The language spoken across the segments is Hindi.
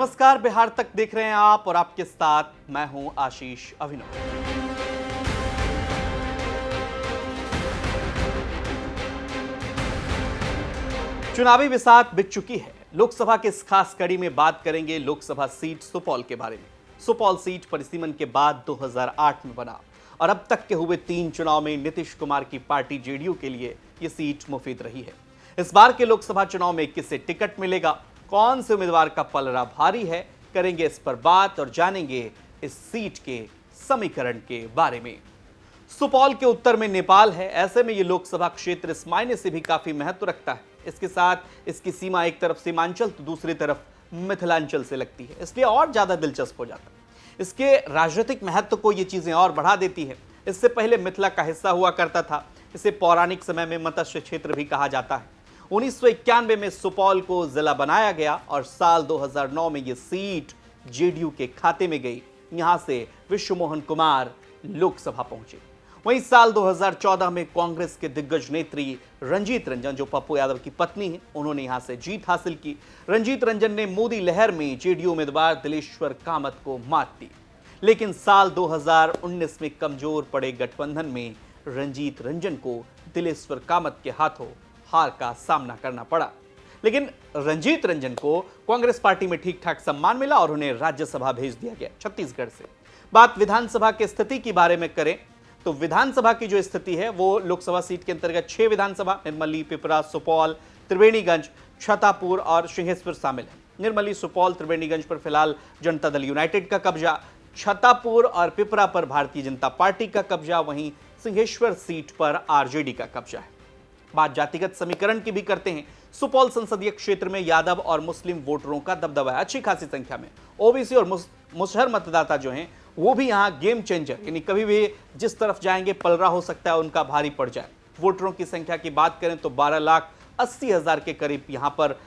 नमस्कार, बिहार तक देख रहे हैं आप और आपके साथ मैं हूं आशीष अभिनव। चुनावी बिसात बिक चुकी है। लोकसभा के इस खास कड़ी में बात करेंगे लोकसभा सीट सुपौल के बारे में। सुपौल सीट परिसीमन के बाद 2008 में बना और अब तक के हुए 3 चुनाव में नीतीश कुमार की पार्टी जेडीयू के लिए यह सीट मुफीद रही है। इस बार के लोकसभा चुनाव में किसे टिकट मिलेगा, कौन से उम्मीदवार का पलड़ा भारी है, करेंगे इस पर बात और जानेंगे इस सीट के समीकरण के बारे में। सुपौल के उत्तर में नेपाल है, ऐसे में यह लोकसभा क्षेत्र इस मायने से भी काफी महत्व रखता है। इसके साथ इसकी सीमा एक तरफ सीमांचल तो दूसरी तरफ मिथिलांचल से लगती है, इसलिए और ज्यादा दिलचस्प हो जाता है। इसके राजनीतिक महत्व को ये चीजें और बढ़ा देती है। इससे पहले मिथिला का हिस्सा हुआ करता था। इसे पौराणिक समय में मत्स्य क्षेत्र भी कहा जाता है। 1991 में सुपौल को जिला बनाया गया और साल 2009 में यह सीट जेडीयू के खाते में गई। यहां से विश्व मोहन कुमार लोकसभा पहुंचे। वहीं साल 2014 में कांग्रेस के दिग्गज नेत्री रंजीत रंजन, जो पप्पू यादव की पत्नी है, उन्होंने यहां से जीत हासिल की। रंजीत रंजन ने मोदी लहर में जेडीयू उम्मीदवार दिलेश्वर कामत को मात दी, लेकिन साल 2019 में कमजोर पड़े गठबंधन में रंजीत रंजन को दिलेश्वर कामत के हाथों हार का सामना करना पड़ा। लेकिन रंजीत रंजन को कांग्रेस पार्टी में ठीक ठाक सम्मान मिला और उन्हें राज्यसभा भेज दिया गया छत्तीसगढ़ से। बात विधानसभा की स्थिति के बारे में करें तो विधानसभा की जो स्थिति है वो लोकसभा सीट के अंतर्गत 6 विधानसभा निर्मली, पिपरा, सुपौल, त्रिवेणीगंज, छतरपुर और सिंहेश्वर शामिल है। निर्मली, सुपौल, त्रिवेणीगंज पर फिलहाल जनता दल यूनाइटेड का कब्जा, छतरपुर और पिपरा पर भारतीय जनता पार्टी का कब्जा, वहीं सिंहेश्वर सीट पर आरजेडी का कब्जा है। बात जातिगत समीकरण की भी करते हैं। सुपौल संसदीय क्षेत्र में यादव और मुस्लिम वोटरों का दबदबा है अच्छी खासी संख्या में। ओबीसी और मुसहर मतदाता जो हैं वो भी यहाँ गेम चेंजर, यानी कभी भी जिस तरफ जाएंगे पलड़ा हो सकता है उनका भारी पड़ जाए। वोटरों की संख्या की बात करें तो 12,80,000 के करीब यहाँ पर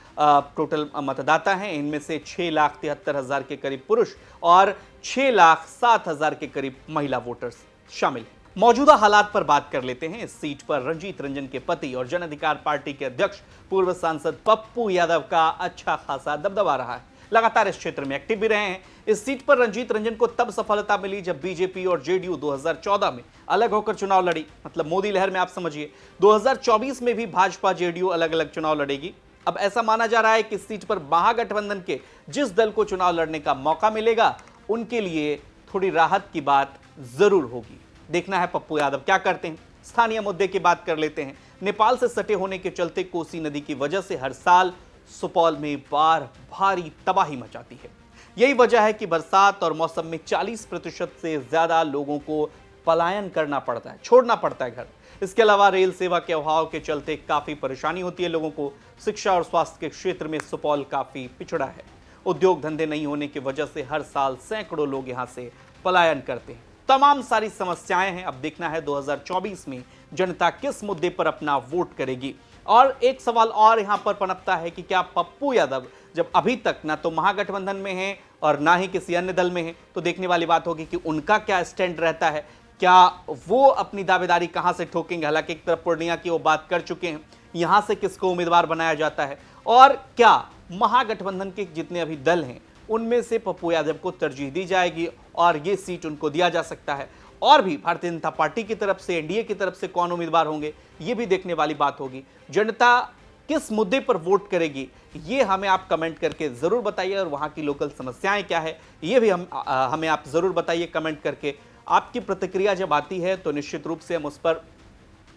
टोटल मतदाता हैं। इनमें से 6,73,000 के करीब पुरुष और 6,07,000 के करीब महिला वोटर्स शामिल हैं। मौजूदा हालात पर बात कर लेते हैं। इस सीट पर रंजीत रंजन के पति और जन अधिकार पार्टी के अध्यक्ष पूर्व सांसद पप्पू यादव का अच्छा खासा दबदबा रहा है। लगातार इस क्षेत्र में एक्टिव भी रहे हैं। इस सीट पर रंजीत रंजन को तब सफलता मिली जब बीजेपी और जेडीयू 2014 में अलग होकर चुनाव लड़ी, मतलब मोदी लहर में आप समझिए। 2024 में भी भाजपा जेडीयू अलग अलग चुनाव लड़ेगी। अब ऐसा माना जा रहा है कि इस सीट पर महागठबंधन के जिस दल को चुनाव लड़ने का मौका मिलेगा उनके लिए थोड़ी राहत की बात जरूर होगी। देखना है पप्पू यादव क्या करते हैं। स्थानीय मुद्दे की बात कर लेते हैं। नेपाल से सटे होने के चलते कोसी नदी की वजह से हर साल सुपौल में बाढ़ भारी तबाही मचाती है। यही वजह है कि बरसात और मौसम में 40% से ज्यादा लोगों को पलायन करना पड़ता है, छोड़ना पड़ता है घर। इसके अलावा रेल सेवा के अभाव के चलते काफी परेशानी होती है लोगों को। शिक्षा और स्वास्थ्य के क्षेत्र में सुपौल काफी पिछड़ा है। उद्योग धंधे नहीं होने की वजह से हर साल सैकड़ों लोग यहां से पलायन करते हैं। तमाम सारी समस्याएं हैं। अब देखना है 2024 में जनता किस मुद्दे पर अपना वोट करेगी। और एक सवाल और यहां पर पनपता है कि क्या पप्पू यादव जब अभी तक ना तो महागठबंधन में हैं और ना ही किसी अन्य दल में हैं, तो देखने वाली बात होगी कि उनका क्या स्टैंड रहता है। क्या वो अपनी दावेदारी कहां से ठोकेंगे। हालांकि एक तरफ पूर्णिया की वो बात कर चुके हैं, यहां से किसको उम्मीदवार बनाया जाता है और क्या महागठबंधन के जितने अभी दल हैं उनमें से पप्पू यादव को तरजीह दी जाएगी और ये सीट उनको दिया जा सकता है। और भी भारतीय जनता पार्टी की तरफ से, एनडीए की तरफ से कौन उम्मीदवार होंगे, ये भी देखने वाली बात होगी। जनता किस मुद्दे पर वोट करेगी ये हमें आप कमेंट करके जरूर बताइए और वहां की लोकल समस्याएं क्या है ये भी हमें आप जरूर बताइए कमेंट करके। आपकी प्रतिक्रिया जब आती है तो निश्चित रूप से हम उस पर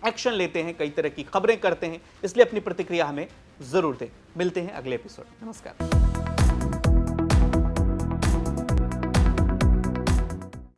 एक्शन लेते हैं, कई तरह की खबरें करते हैं, इसलिए अपनी प्रतिक्रिया हमें जरूर दें। मिलते हैं अगले एपिसोड। नमस्कार।